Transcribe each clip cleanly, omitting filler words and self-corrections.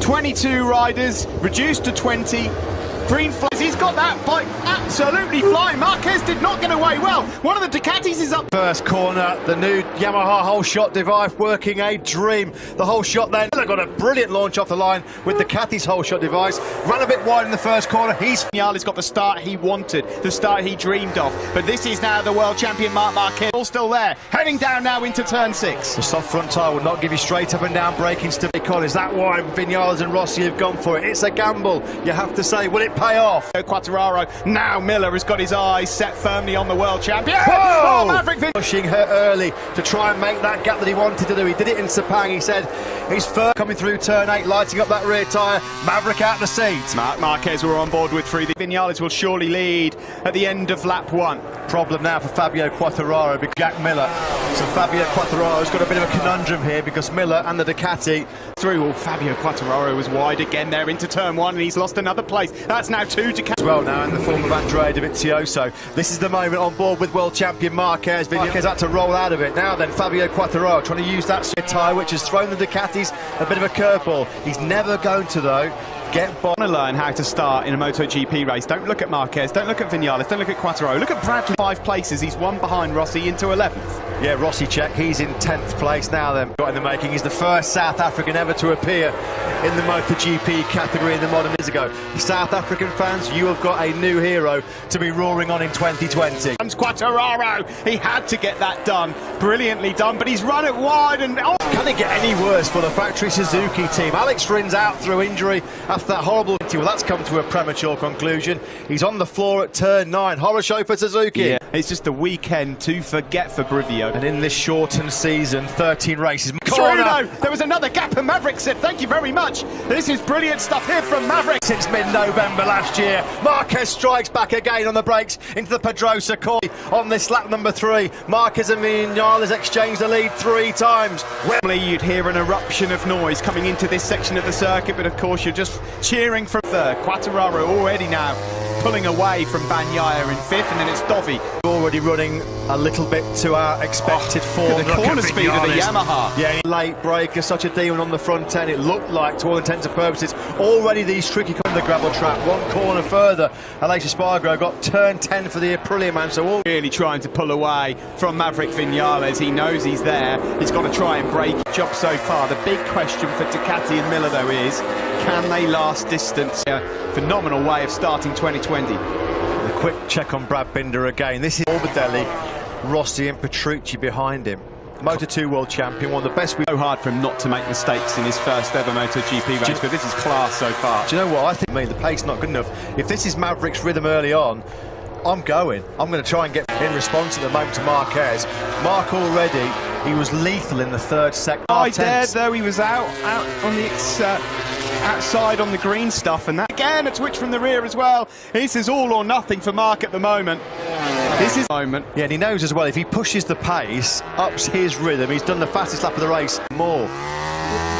22 riders, reduced to 20. Green flags, he's got that bike absolutely flying. Marquez did not get away well. One of the Ducatis is up. First corner, the new Yamaha whole shot device working a dream. The whole shot then got a brilliant launch off the line with Ducati's whole shot device. Ran a bit wide in the first corner. Vinales got the start he wanted, the start he dreamed of. But this is now the world champion Marc Marquez, all still there. Heading down now into turn 6. The soft front tyre will not give you straight up and down braking stability. Is that why Vinales and Rossi have gone for it? It's a gamble, you have to say. Will it pay off? Quartararo, now Miller has got his eyes set firmly on the world champion. Whoa! Oh, Maverick Vinales pushing her early to try and make that gap that he wanted to do. He did it in Sepang. He said he's first coming through turn 8, lighting up that rear tyre. Maverick out the seat. Marc Marquez were on board with 3. The Vinales will surely lead at the end of lap 1. Problem now for Fabio Quartararo because Jack Miller. So Fabio Quartararo's got a bit of a conundrum here because Miller and the Ducati through. Well, Fabio Quartararo was wide again there into turn 1 and he's lost another place. That's now 2 Ducati. As well now in the form of Andrea Dovizioso. This is the moment on board with world champion Marquez. Marquez had to roll out of it. Now then Fabio Quartararo trying to use that tyre which has thrown the Ducatis a bit of a curveball. He's never going to though get by. Want to learn how to start in a MotoGP race. Don't look at Marquez, don't look at Vinales, don't look at Quartararo. Look at Bradley. 5 places, he's 1 behind Rossi into 11th. Yeah, Rossi check, he's in 10th place now then. Got in the making, he's the first South African ever to appear in the MotoGP category in the modern years ago. South African fans, you have got a new hero to be roaring on in 2020. Quartararo, he had to get that done. Brilliantly done, but he's run it wide and... Oh. Can it get any worse for the factory Suzuki team? Alex Rins out through injury after that horrible... Well, that's come to a premature conclusion. He's on the floor at turn 9. Horror show for Suzuki. Yeah, it's just a weekend to forget for Brivio. And in this shortened season, 13 races. There was another gap and Maverick said, thank you very much. This is brilliant stuff here from Maverick. Since mid-November last year, Marquez strikes back again on the brakes into the Pedrosa corner on this lap number 3. Marquez and Vinales exchange the lead 3 times. You'd hear an eruption of noise coming into this section of the circuit, but of course you're just cheering from third. Quartararo already now pulling away from Bagnaia in 5th, and then it's Dovi. Already running a little bit to our expected form. The corner speed of the Yamaha. Yeah, late breaker, such a demon on the front end. It looked like, to all intents and purposes, already these tricky on the gravel track. 1 corner further, Aleix Espargaro got turn 10 for the Aprilia man. So all really trying to pull away from Maverick Vinales. He knows he's there. He's got to try and break. Job so far. The big question for Ducati and Miller though is, can they last distance? A phenomenal way of starting 2020. A quick check on Brad Binder again. This is Morbidelli, Rossi and Petrucci behind him. Moto2 world champion, one of the best. So hard for him not to make mistakes in his first ever MotoGP race, but this is class so far. Do you know what? I think the pace not good enough. If this is Maverick's rhythm early on, I'm going to try and get in response at the moment to Marquez. Mark already, he was lethal in the 3rd sector. Though he was out on the outside on the green stuff, and that again a twitch from the rear as well. This is all or nothing for Mark at the moment. This is the moment. Yeah, and he knows as well, if he pushes the pace, ups his rhythm, he's done the fastest lap of the race more.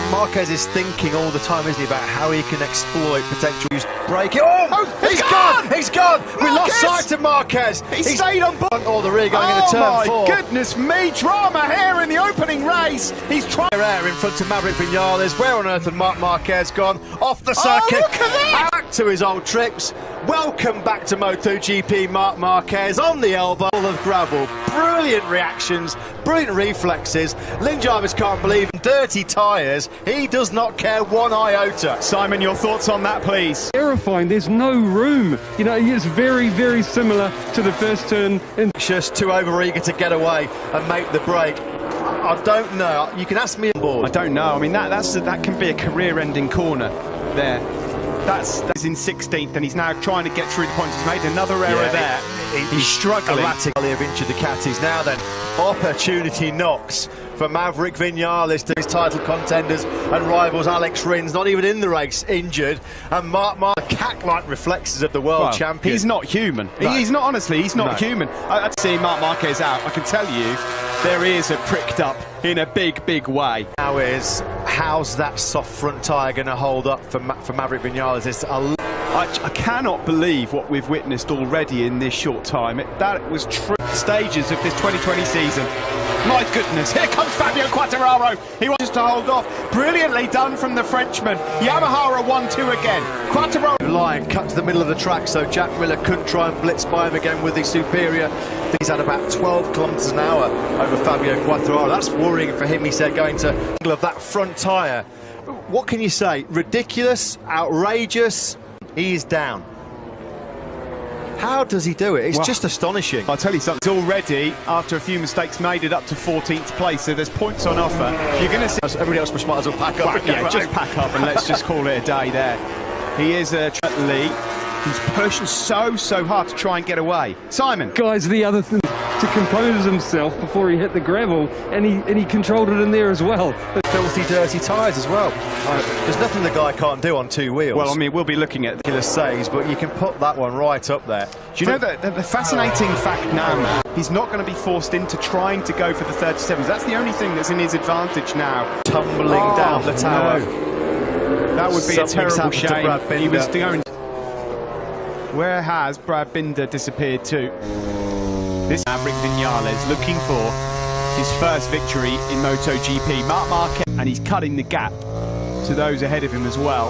Marquez is thinking all the time, isn't he, about how he can exploit potential braking. He's gone! He's gone! Marquez! We lost sight of Marquez. He stayed on board. Or the rear going into turn 4. Oh my goodness me, drama here in the opening race. He's trying air in front of Maverick Vinales. Where on earth had Marc Marquez gone? Off the circuit. Oh, look at that! Back to his old tricks. Welcome back to MotoGP, Marc Marquez on the elbow of gravel. Brilliant reactions, brilliant reflexes. Lynn Jarvis can't believe him. Dirty tyres. He does not care 1 iota. Simon, your thoughts on that, please? Terrifying. There's no room. You know, it's very, very similar to the first turn. Just too over-eager to get away and make the break. I don't know. You can ask me on board. I don't know. I mean, that can be a career-ending corner there. That's in 16th, and he's now trying to get through the points. He's made another error there. He's struggling. Erratically of injured Ducatis. Now then, opportunity knocks for Maverick Vinales to his title contenders and rivals. Alex Rins, not even in the race, injured. And Mark, the cat-like reflexes of the world champion. He's not human. No. He's not, honestly, he's not human. I'd see Marc Marquez out. I can tell you, their ears are pricked up in a big, big way. Now is, how's that soft front tyre going to hold up for Maverick Vinales? I cannot believe what we've witnessed already in this short time. That was true stages of this 2020 season. My goodness, here comes Fabio Quartararo. He wants to hold off. Brilliantly done from the Frenchman. Yamaha are 1-2 again. Quartararo. Line cut to the middle of the track, so Jack Miller couldn't try and blitz by him again with the superior. He's had about 12 kilometres an hour over Fabio Quartararo. That's worrying for him, he said, going to angle of that front tyre. What can you say? Ridiculous, outrageous. He is down. How does he do it? It's just astonishing. I'll tell you something, already, after a few mistakes, made it up to 14th place, so there's points on offer. You're going to see... Everybody else might as well pack up. Yeah, just pack up and let's just call it a day there. He is a Lee. He's pushing so hard to try and get away. Simon. Guys, the other thing, to compose himself before he hit the gravel, and he controlled it in there as well. Filthy, dirty tyres as well. There's nothing the guy can't do on two wheels. Well, I mean, we'll be looking at the saves, but you can put that one right up there. Do you know that the fascinating fact now, he's not going to be forced into trying to go for the 37s. That's the only thing that's in his advantage now. Tumbling down the tower. No. That would be a terrible shame. He was going. Where has Brad Binder disappeared to? This Maverick Vinales looking for his first victory in MotoGP. Marc Marquez, and he's cutting the gap to those ahead of him as well.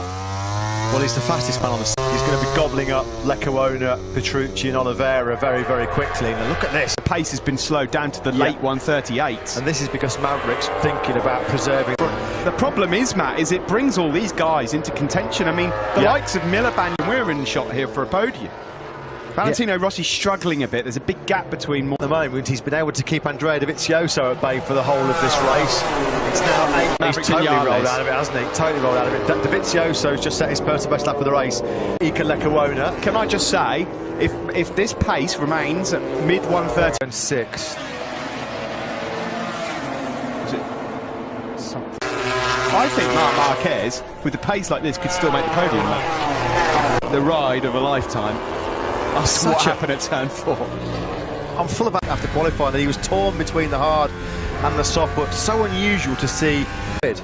Well, he's the fastest man on the side. He's going to be gobbling up Leccaona, Petrucci and Oliveira very, very quickly. And look at this. The pace has been slowed down to the late 138s. And this is because Maverick's thinking about preserving. The problem is, Matt, is it brings all these guys into contention. I mean, the likes of Miliband, we're in shot here for a podium. Valentino Rossi struggling a bit. There's a big gap between. At the moment, he's been able to keep Andrea Dovizioso at bay for the whole of this race. It's now 8. He's totally rolled out of it, hasn't he? Totally rolled out of it. Dovizioso's just set his personal best lap of the race. Ika Leccaona. Can I just say, if this pace remains at mid 130 and 6. I think Marc Marquez, with a pace like this, could still make the podium. The ride of a lifetime. That's what happened at turn 4. I'm full of that after qualifying that he was torn between the hard and the soft, but so unusual to see. I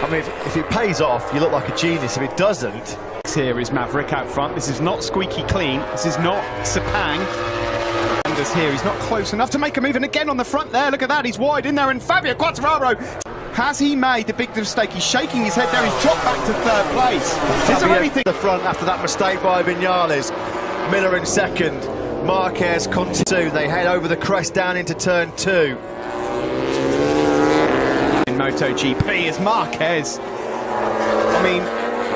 mean, if it pays off, you look like a genius. If it doesn't... Here is Maverick out front. This is not squeaky clean. This is not Sepang. And here, he's not close enough to make a move. And again on the front there, look at that. He's wide in there. And Fabio Quartararo, has he made the big mistake? He's shaking his head there. He's dropped back to 3rd place. Is there anything... The front after that mistake by Vinales. Miller in 2nd. Marquez continue. They head over the crest down into turn 2. In MotoGP is Marquez. I mean,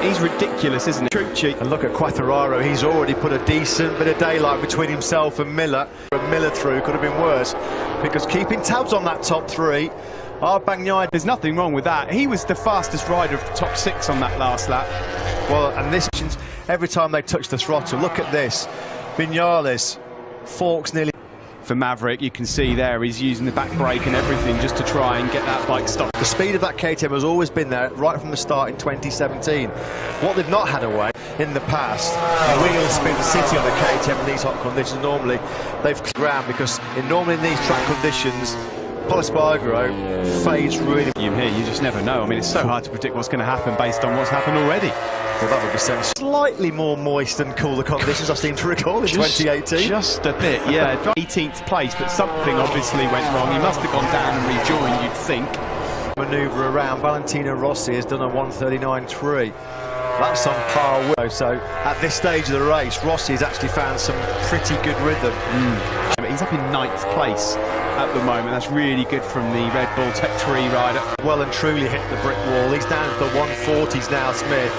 he's ridiculous, isn't he? Petrucci. And look at Quartararo. He's already put a decent bit of daylight between himself and Miller. Miller through could have been worse, because keeping tabs on that top 3. There's nothing wrong with that. He was the fastest rider of the top 6 on that last lap. Well, and this, every time they touch the throttle, look at this. Vinales forks nearly. For Maverick, you can see there he's using the back brake and everything just to try and get that bike stopped. The speed of that KTM has always been there right from the start in 2017. What they've not had away in the past, wheel spin city on the KTM in these hot conditions. Normally they've ground, because normally in these track conditions, Polispargro fades really. You here, you just never know. I mean, it's so hard to predict what's going to happen based on what's happened already. Well, that would be sense. Slightly more moist and cooler conditions, I seem to recall, in 2018. Just a bit, yeah. 18th place, but something obviously went wrong. He must have gone down and rejoined, you'd think. Manoeuvre around. Valentino Rossi has done a 139.3. That's on par with. So at this stage of the race, Rossi has actually found some pretty good rhythm. He's up in 9th place at the moment. That's really good from the Red Bull Tech 3 rider. Well and truly hit the brick wall. He's down to the 140s now, Smith.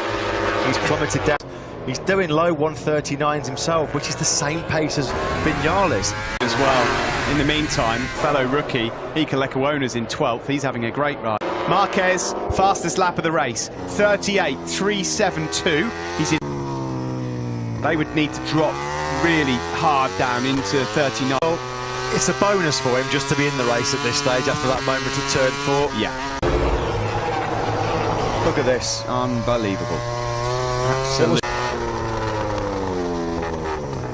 He's plummeted down. He's doing low 139s himself, which is the same pace as Vinales. As well. In the meantime, fellow rookie, Ika Leccaona's in 12th. He's having a great ride. Marquez, fastest lap of the race, 38.372. He's in. They would need to drop really hard down into 39. It's a bonus for him just to be in the race at this stage after that moment at turn 4. Yeah. Look at this. Unbelievable. Absolutely.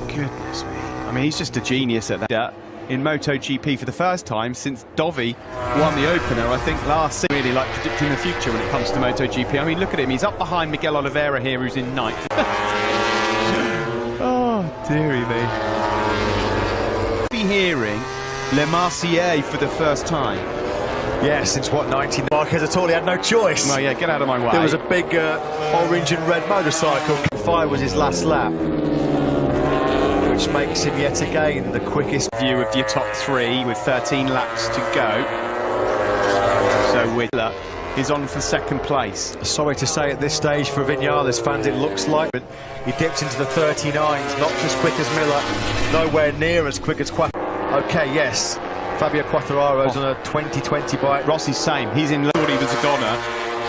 Goodness me. I mean, he's just a genius at that. In MotoGP for the first time since Dovi won the opener, I think, last season. Really like predicting the future when it comes to MotoGP. I mean, look at him. He's up behind Miguel Oliveira here, who's in 9th. Oh, dearie me. Be hearing Le Marseillais for the first time. Yeah, since what, 19? Marquez at all, he had no choice. Well, yeah, get out of my way. There was a big orange and red motorcycle. 5 was his last lap, which makes him yet again the quickest. View of your top 3 with 13 laps to go. So Whitler is on for second place. Sorry to say at this stage for Vinales fans, it looks like he dips into the 39s, not as quick as Miller, nowhere near as quick as Quattro. Okay, yes, Fabio Quartararo's on a 2020 bike. Rossi's same, he's in, thought he was a goner,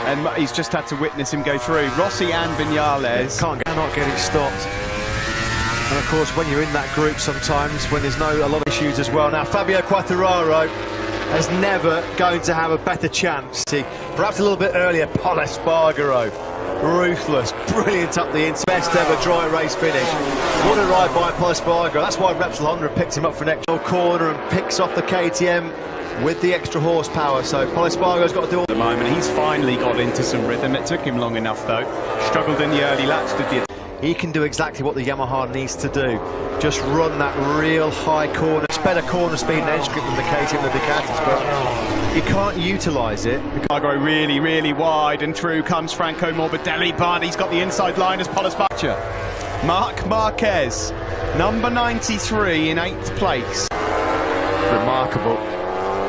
and he's just had to witness him go through. Rossi and Vinales cannot get it stopped. And of course, when you're in that group sometimes, when there's a lot of issues as well. Now, Fabio Quartararo is never going to have a better chance. Perhaps a little bit earlier, Pol Espargaro. Ruthless, brilliant up the inside. Best ever dry race finish. What a ride by Pol Espargaro. That's why Repsol Honda picked him up for next corner and picks off the KTM with the extra horsepower. So Pol Espargaro's got to do all. At the moment, he's finally got into some rhythm. It took him long enough though. Struggled in the early laps, did the. He can do exactly what the Yamaha needs to do. Just run that real high corner. It's better corner speed and edge grip than the KTM and the Ducatis, but he can't utilise it. Espargaro really, really wide, and through comes Franco Morbidelli, but he's got the inside line as Pol Espargaro. Marc Marquez, number 93 in 8th place. Remarkable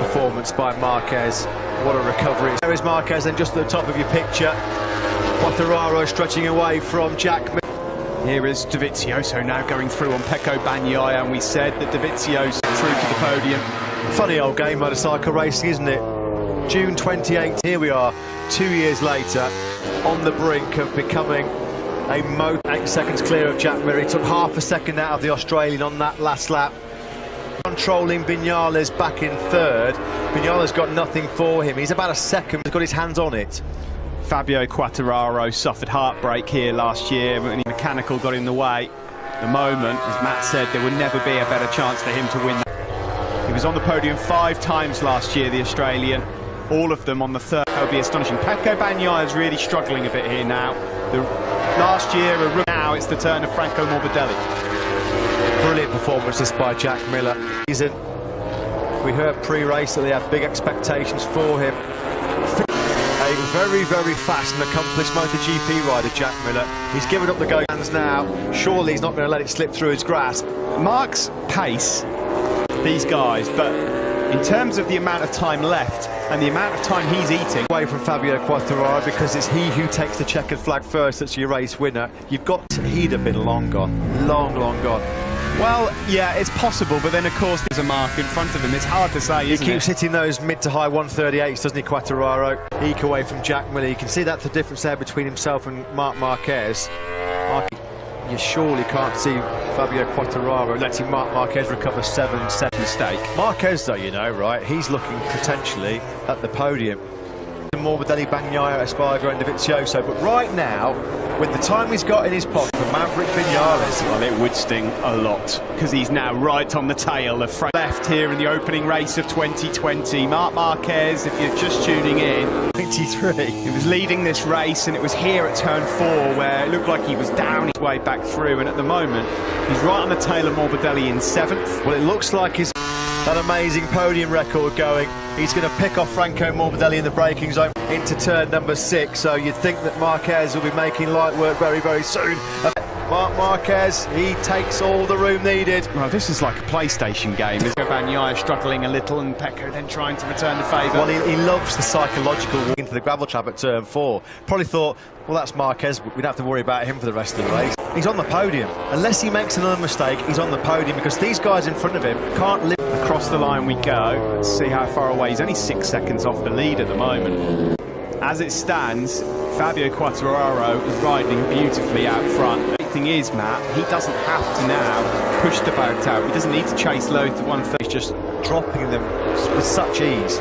performance by Marquez. What a recovery. There is Marquez, and just at the top of your picture, Quartararo stretching away from Jack. Here is Dovizioso now going through on Pecco Bagnaia, and we said that Dovizioso through to the podium. Funny old game, motorcycle racing, isn't it? June 28th, here we are, 2 years later, on the brink of becoming a Moto. 8 seconds clear of Jack Miller. He took half a second out of the Australian on that last lap. Controlling Vinales back in 3rd. Vinales got nothing for him. He's about a second, he's got his hands on it. Fabio Quartararo suffered heartbreak here last year when the mechanical got in the way. At the moment, as Matt said, there would never be a better chance for him to win. He was on the podium 5 times last year, the Australian, all of them on the 3rd. That would be astonishing. Pecco Bagnaia is really struggling a bit here now. Last year, now it's the turn of Franco Morbidelli. Brilliant performances by Jack Miller. We heard pre-race that they had big expectations for him. A very, very fast and accomplished MotoGP rider, Jack Miller. He's given up the go hands now. Surely he's not going to let it slip through his grasp. Mark's pace, these guys, but in terms of the amount of time left and the amount of time he's eating. Away from Fabio Quartararo, because it's he who takes the checkered flag first that's your race winner. He'd have been long gone. Long gone. Well, yeah, it's possible, but then of course there's a mark in front of him. It's hard to say, isn't it? He keeps hitting those mid to high 138s, doesn't he, Quartararo? Eke away from Jack Miller. You can see that's the difference there between himself and Marc Marquez. You surely can't see Fabio Quartararo letting Marc Marquez recover 7 set mistake. Marquez, though, you know, right, he's looking potentially at the podium. Morbidelli, Bagnaia, Espargaro and Dovizioso, but right now, with the time he's got in his pocket for Maverick Vinales, well, it would sting a lot, because he's now right on the tail of Frank. Left here in the opening race of 2020. Marc Marquez, if you're just tuning in, 23. He was leading this race, and it was here at turn 4 where it looked like he was down his way back through, and at the moment, he's right on the tail of Morbidelli in 7th. Well, it looks like he's that amazing podium record going. He's going to pick off Franco Morbidelli in the braking zone into turn number 6, so you'd think that Marquez will be making light work very, very soon. Marc Marquez, he takes all the room needed. Well, this is like a PlayStation game. Bagnaia struggling a little, and Pecco then trying to return the favour. Well, he loves the psychological walk into the gravel trap at turn 4. Probably thought, well, that's Marquez, we don't have to worry about him for the rest of the race. He's on the podium. Unless he makes another mistake, he's on the podium, because these guys in front of him can't live. Across the line we go. Let's see how far away. He's only 6 seconds off the lead at the moment. As it stands, Fabio Quartararo is riding beautifully out front. The thing is, Matt, he doesn't have to now push the boat out. He doesn't need to chase loads at 130. He's just dropping them with such ease.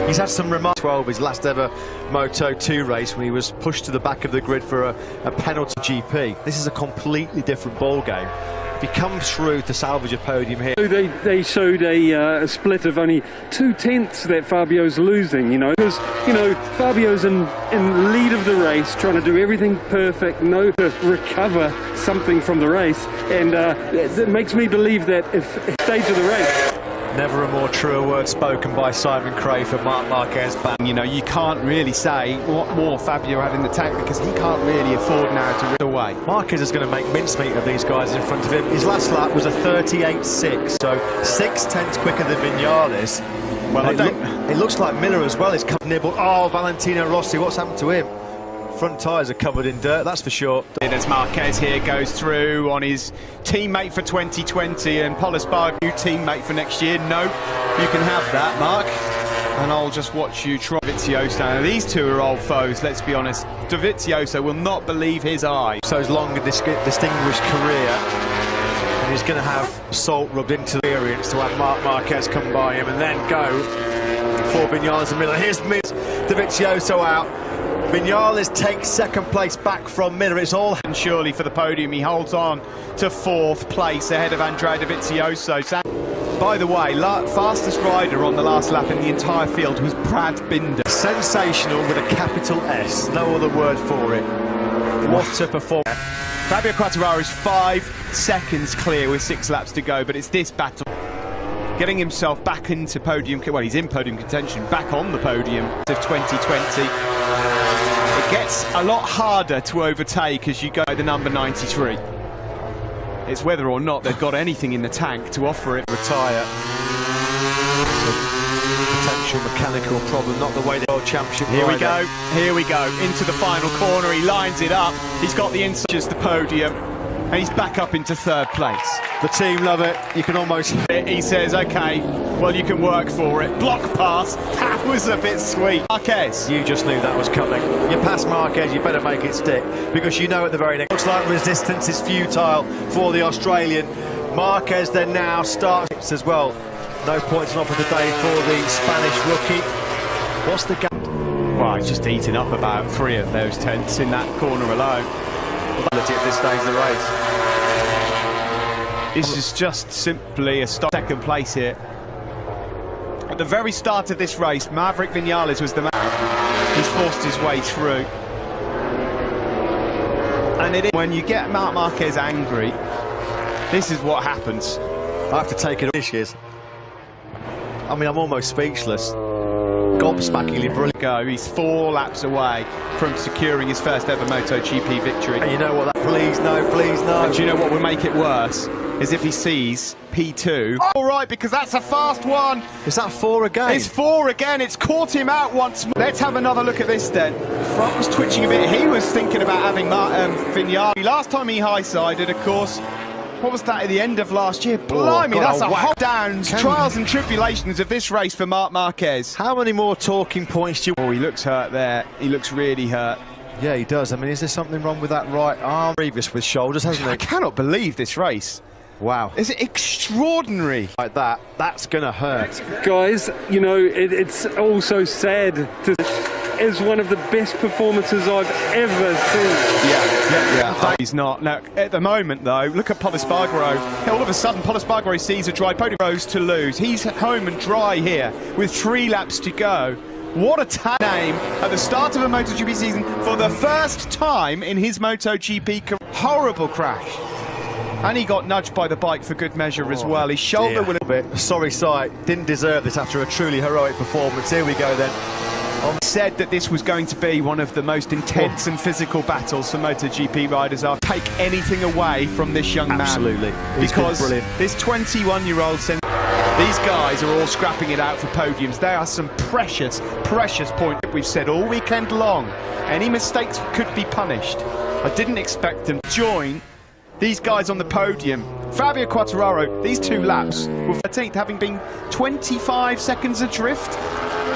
He's had some remarks. 12, his last ever Moto2 race, when he was pushed to the back of the grid for a penalty GP. This is a completely different ball game. If he comes through to salvage a podium here. They showed a split of only 2/10 that Fabio's losing, you know, because, you know, Fabio's in lead of the race, trying to do everything perfect, to recover something from the race, and it makes me believe that if stage of the race. Never a more truer word spoken by Simon Cray for Marc Marquez. You know, you can't really say what more Fabio had in the tank, because he can't really afford now to rip away. Marquez is going to make mincemeat of these guys in front of him. His last lap was a 38.6, so 6/10 quicker than Vinales. Well, it looks like Miller as well is nibbled. Oh, Valentino Rossi, what's happened to him? Front tyres are covered in dirt, that's for sure. As Marquez here goes through on his teammate for 2020, and Polisbargo, new teammate for next year. No, you can have that, Mark. And I'll just watch you try Dovizioso. Now, these two are old foes, let's be honest. Dovizioso will not believe his eyes. So his long and distinguished career, and he's going to have salt rubbed into the experience to have Marc Marquez come by him and then go for Vinales and Miller. Here's Dovizioso out. Vinales takes second place back from Miller. It's all and surely for the podium. He holds on to fourth place ahead of Andrea Dovizioso. By the way, fastest rider on the last lap in the entire field was Brad Binder. Sensational with a capital S, no other word for it. What a performance. Fabio Quartararo is 5 seconds clear with 6 laps to go, but it's this battle. Getting himself back into podium, well, he's in podium contention, back on the podium of 2020. It gets a lot harder to overtake as you go the number 93. It's whether or not they've got anything in the tank to offer it. Retire. Potential mechanical problem, not the way the World Championship. Here we go, into the final corner. He lines it up. He's got the inside, just the podium, and he's back up into third place. The team love it. You can almost. He says, okay, well, you can work for it. Block pass. That was a bit sweet. Marquez. You just knew that was coming. You pass Marquez, you better make it stick, because you know at the very next. Looks like resistance is futile for the Australian. Marquez then now starts as well. No points on offer today for the Spanish rookie. What's the gap? Well, he's just eaten up about 3 of those tenths in that corner alone. At this stage of the race. This is just simply a second place here. At the very start of this race, Maverick Vinales was the man. He's forced his way through. And it is when you get Marc Marquez angry, this is what happens. I have to take it dishes. I mean, I'm almost speechless. Gobsmackingly brilliant. He's 4 laps away from securing his first ever MotoGP victory. And you know what? Please no, please no. And do you know what will make it worse? Is if he sees P2. All right, because that's a fast one. Is that 4 again? It's 4 again. It's caught him out once more. Let's have another look at this then. Front was twitching a bit. He was thinking about having Vinales. Last time he high-sided, of course. What was that at the end of last year? Blimey, that's a whole downs, trials and tribulations of this race for Marc Marquez. How many more talking points do you... Oh, he looks hurt there. He looks really hurt. Yeah, he does. I mean, is there something wrong with that right arm? Previous with shoulders, hasn't he? I cannot believe this race. Wow. Is it extraordinary? Like that, that's going to hurt. Guys, you know, it's also sad to... is one of the best performances I've ever seen. Yeah. He's not. Now, at the moment, though, look at Polisbargo. All of a sudden, Polisbargo sees a dry podium. Rose to lose. He's home and dry here with 3 laps to go. What a name at the start of a MotoGP season for the first time in his MotoGP career. Horrible crash. And he got nudged by the bike for good measure as well. His shoulder will... Sorry sight. Didn't deserve this after a truly heroic performance. Here we go then. Said that this was going to be one of the most intense and physical battles for MotoGP riders. I'll take anything away from this young man. Absolutely. Because this 21-year-old... These guys are all scrapping it out for podiums. They are some precious, precious points. We've said all weekend long, any mistakes could be punished. I didn't expect them to join these guys on the podium. Fabio Quartararo, these 2 laps were 13th, having been 25 seconds adrift.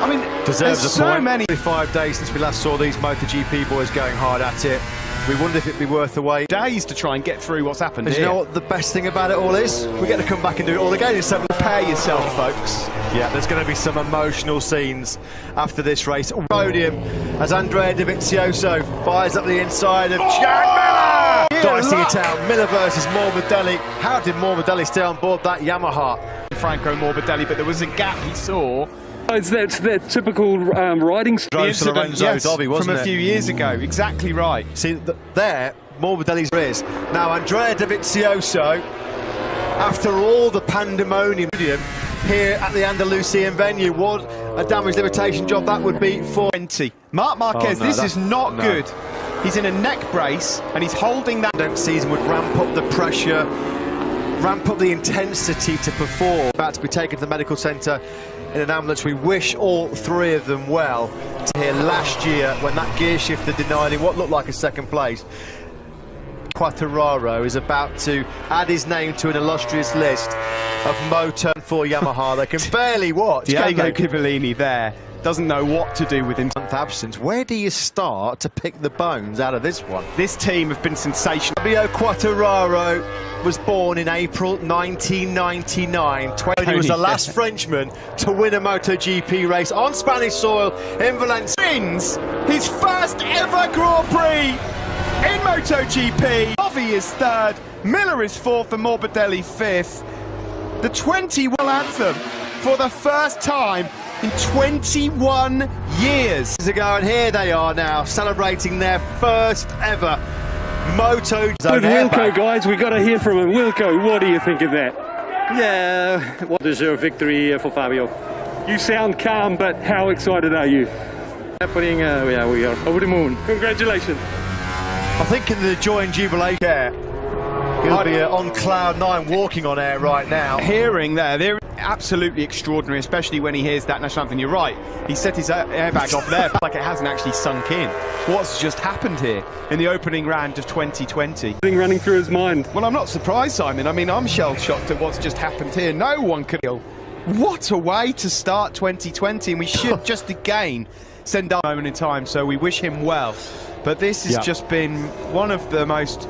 I mean, deserves there's a so point. many. 5 days since we last saw these MotoGP boys going hard at it. We wonder if it'd be worth the wait. Days to try and get through what's happened and here. You know what the best thing about it all is? We get to come back and do it all again in 7. Prepare yourself, folks. Yeah, there's going to be some emotional scenes after this race. Podium as Andrea Dovizioso fires up the inside of Jack Miller! Dicing it out, Miller versus Morbidelli. How did Morbidelli stay on board that Yamaha? Franco Morbidelli, but there was a gap he saw. It's that typical riding Drove to Lorenzo Dobby, wasn't from it? a few years ago, exactly right. See, there, Morbidelli's is. Now, Andrea Dovizioso, after all the pandemonium here at the Andalusian venue, what a damage limitation job that would be for 20. Marc Marquez, no, this is not good. He's in a neck brace and he's holding that. Season would ramp up the pressure, ramp up the intensity to perform. About to be taken to the medical centre in an ambulance. We wish all three of them well. To hear last year when that gear shifter denied him what looked like a second place. Quartararo is about to add his name to an illustrious list of Moto for Yamaha. They can barely watch. Diego Cipollini there doesn't know what to do with him. Absence. Where do you start to pick the bones out of this one? This team have been sensational. Fabio Quartararo was born in April 1999. He was the last Frenchman to win a MotoGP race on Spanish soil in Valencia. Wins his first ever Grand Prix in MotoGP. Bobby is third, Miller is fourth, and Morbidelli fifth. The 21 anthem for the first time in 21 years ago, and here they are now celebrating their first ever Moto. With Wilco, guys, we got to hear from him. Wilco, what do you think of that? Yeah, what deserved victory for Fabio. You sound calm, but how excited are you? Happening, yeah, we are over the moon. Congratulations. I think in the joy and jubilation, he'll be on cloud 9 walking on air right now. Hearing they're absolutely extraordinary, especially when he hears that national anthem. You're right, he set his airbag off there like it hasn't actually sunk in. What's just happened here in the opening round of 2020? Thing running through his mind. Well, I'm not surprised, Simon. I mean, I'm shell-shocked at what's just happened here. No one could. What a way to start 2020, and we should just again send our moment in time, so we wish him well. But this has just been one of the most